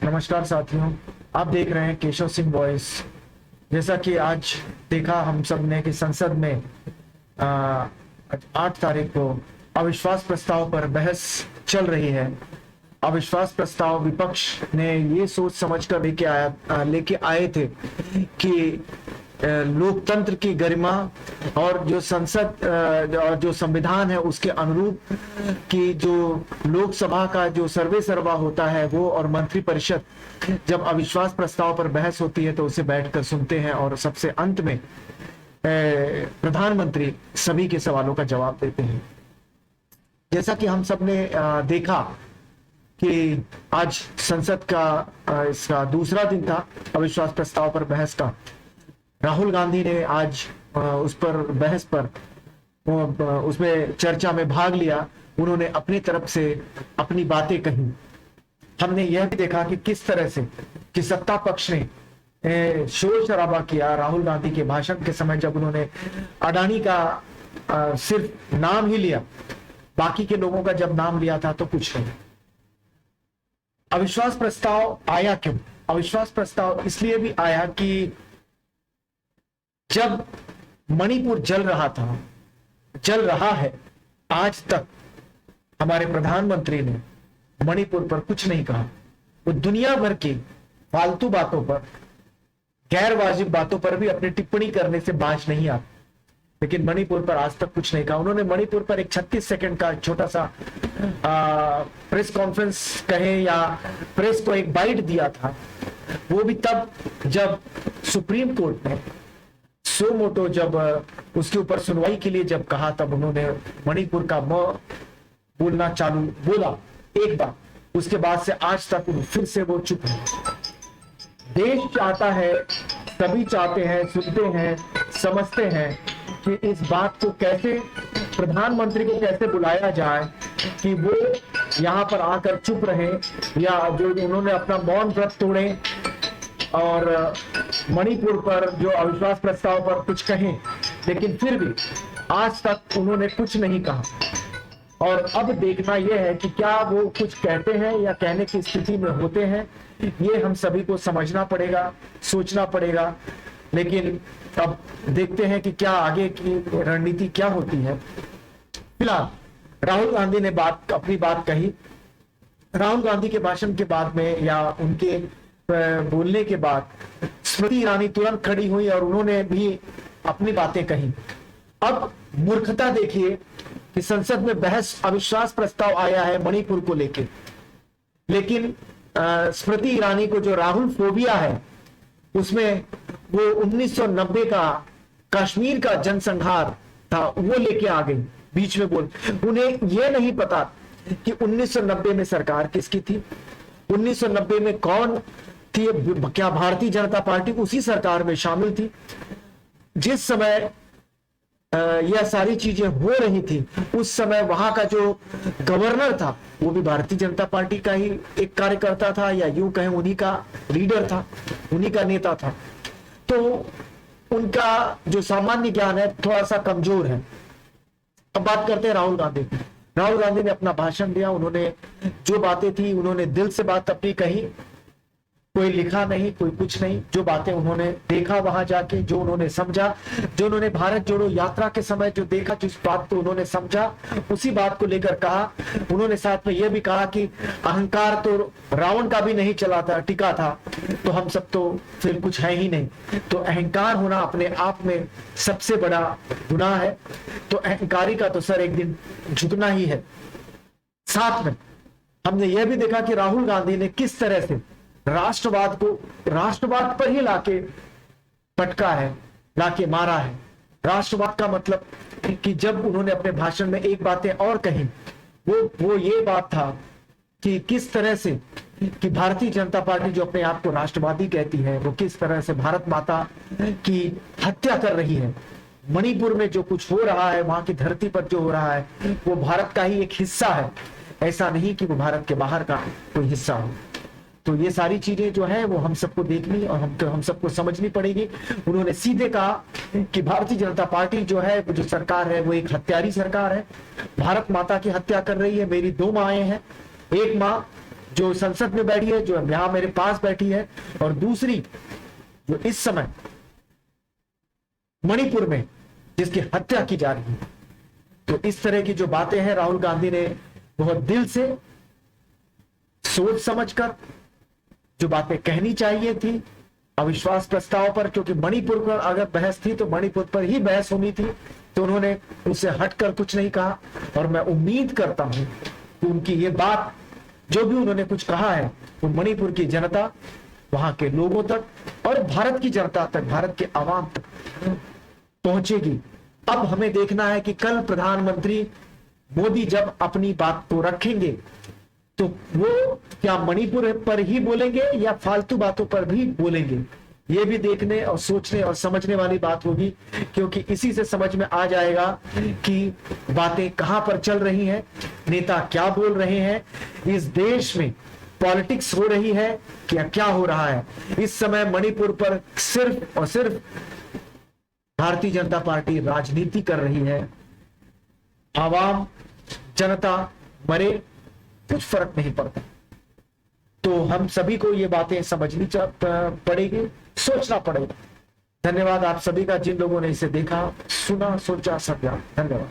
नमस्कार साथियों, आप देख रहे हैं केशव सिंह वॉइस। जैसा कि आज देखा हम सब ने कि संसद में 8 तारीख को अविश्वास प्रस्ताव पर बहस चल रही है। अविश्वास प्रस्ताव विपक्ष ने ये सोच समझकर लेके आए थे कि लोकतंत्र की गरिमा और जो संसद और जो संविधान है उसके अनुरूप कि जो लोकसभा का जो सर्वे सर्वा होता है वो और मंत्रिपरिषद जब अविश्वास प्रस्ताव पर बहस होती है तो उसे बैठकर सुनते हैं और सबसे अंत में प्रधानमंत्री सभी के सवालों का जवाब देते हैं। जैसा कि हम सब ने देखा कि आज संसद का इसका दूसरा दिन था अविश्वास प्रस्ताव पर बहस का। राहुल गांधी ने आज उस पर बहस पर उसमें चर्चा में भाग लिया। उन्होंने अपनी तरफ से अपनी बातें कही। हमने यह भी देखा कि किस तरह से कि सत्ता पक्ष ने शोर शराबा किया राहुल गांधी के भाषण के समय, जब उन्होंने अडानी का सिर्फ नाम ही लिया, बाकी के लोगों का जब नाम लिया था तो कुछ नहीं। अविश्वास प्रस्ताव आया क्यों? अविश्वास प्रस्ताव इसलिए भी आया कि जब मणिपुर जल रहा है, आज तक हमारे प्रधानमंत्री ने मणिपुर पर कुछ नहीं कहा। वो दुनिया भर की फालतू बातों पर, गैर वाजिब बातों पर भी अपनी टिप्पणी करने से बाज नहीं आती, लेकिन मणिपुर पर आज तक कुछ नहीं कहा। उन्होंने मणिपुर पर एक 36 सेकंड का छोटा सा प्रेस कॉन्फ्रेंस कहे या प्रेस को एक बाइट दिया था, वो भी तब जब सुप्रीम कोर्ट ने सो मोटो जब उसके ऊपर सुनवाई के लिए जब कहा, तब उन्होंने मणिपुर का बोलना चालू बोला एक बार। उसके बाद से आज तक फिर से वो चुप है। देश चाहता है, सभी चाहते हैं, सुनते हैं, समझते हैं कि इस बात को कैसे, प्रधानमंत्री को कैसे बुलाया जाए कि वो यहाँ पर आकर चुप रहे, या जो उन्होंने अपना मौन व्रत तोड़े और मणिपुर पर जो अविश्वास प्रस्ताव पर कुछ कहें, लेकिन फिर भी आज तक उन्होंने कुछ नहीं कहा। और अब देखना यह है कि क्या वो कुछ कहते हैं या कहने की स्थिति में होते हैं, ये हम सभी को समझना पड़ेगा, सोचना पड़ेगा। लेकिन अब देखते हैं कि क्या आगे की रणनीति क्या होती है। फिलहाल राहुल गांधी ने अपनी बात कही। राहुल गांधी के भाषण के बाद में या उनके बोलने के बाद स्मृति ईरानी तुरंत खड़ी हुई और उन्होंने भी अपनी बातें कही। अब मूर्खता देखिए कि संसद में बहस, अविश्वास प्रस्ताव आया है मणिपुर को लेकर, लेकिन स्मृति ईरानी को जो राहुल फोबिया है उसमें वो 1990 का कश्मीर का जनसंहार था वो लेके आ गई बीच में बोल। उन्हें यह नहीं पता कि 1990 में सरकार किसकी थी, 1990 में कौन थी, क्या भारतीय जनता पार्टी उसी सरकार में शामिल थी जिस समय यह सारी चीजें हो रही थी। उस समय वहां का जो गवर्नर था वो भी भारतीय जनता पार्टी का ही एक कार्यकर्ता था, या यूं कहें उन्हीं का लीडर था, उन्हीं का नेता था। तो उनका जो सामान्य ज्ञान है थोड़ा सा कमजोर है। अब बात करते हैं राहुल गांधी की। राहुल गांधी ने अपना भाषण दिया, उन्होंने जो बातें थी उन्होंने दिल से बात अपनी कही, कोई लिखा नहीं, कोई कुछ नहीं। जो बातें उन्होंने देखा वहां जाके, जो उन्होंने समझा, जो उन्होंने भारत जोड़ो यात्रा के समय जो देखा, जिस बात को उन्होंने समझा उसी बात को लेकर कहा। उन्होंने साथ में यह भी कहा कि अहंकार तो रावण का भी नहीं चला था, टिका था, तो हम सब तो फिर कुछ है ही नहीं। तो अहंकार होना अपने आप में सबसे बड़ा गुनाह है, तो अहंकारी का तो सर एक दिन झुकना ही है। साथ में हमने यह भी देखा कि राहुल गांधी ने किस तरह से राष्ट्रवाद को राष्ट्रवाद पर ही लाके पटका है, लाके मारा है। राष्ट्रवाद का मतलब कि जब उन्होंने अपने भाषण में एक बातें और कही, वो ये बात था कि किस तरह से कि भारतीय जनता पार्टी जो अपने आप को राष्ट्रवादी कहती है, वो किस तरह से भारत माता की हत्या कर रही है। मणिपुर में जो कुछ हो रहा है, वहां की धरती पर जो हो रहा है, वो भारत का ही एक हिस्सा है, ऐसा नहीं कि वो भारत के बाहर का कोई हिस्सा हो। तो ये सारी चीजें जो है वो हम सबको देखनी और हम सबको समझनी पड़ेगी। उन्होंने सीधे कहा कि भारतीय जनता पार्टी जो है, जो सरकार है, वो एक हत्यारी सरकार है, भारत माता की हत्या कर रही है। मेरी 2 माएं हैं, एक माँ जो संसद में बैठी है, जो यहां मेरे पास बैठी है, और दूसरी जो इस समय मणिपुर में जिसकी हत्या की जा रही है। तो इस तरह की जो बातें हैं, राहुल गांधी ने बहुत दिल से सोच समझकर जो बातें कहनी चाहिए थी अविश्वास प्रस्ताव पर, क्योंकि मणिपुर पर अगर बहस थी तो मणिपुर पर ही बहस होनी थी, तो उन्होंने उससे हटकर कुछ नहीं कहा। और मैं उम्मीद करता हूं कि उनकी ये बात, जो भी उन्होंने कुछ कहा है, वो मणिपुर की जनता, वहां के लोगों तक और भारत की जनता तक, भारत के आवाम तक पहुंचेगी। अब हमें देखना है कि कल प्रधानमंत्री मोदी जब अपनी बात को रखेंगे तो वो क्या मणिपुर पर ही बोलेंगे या फालतू बातों पर भी बोलेंगे, ये भी देखने और सोचने और समझने वाली बात होगी, क्योंकि इसी से समझ में आ जाएगा कि बातें कहां पर चल रही हैं, नेता क्या बोल रहे हैं, इस देश में पॉलिटिक्स हो रही है क्या हो रहा है। इस समय मणिपुर पर सिर्फ और सिर्फ भारतीय जनता पार्टी राजनीति कर रही है। आवाम, जनता मरे, कुछ फर्क नहीं पड़ता। तो हम सभी को ये बातें समझनी पड़ेगी, सोचना पड़ेगा। धन्यवाद आप सभी का, जिन लोगों ने इसे देखा, सुना, सोचा, समझा। धन्यवाद।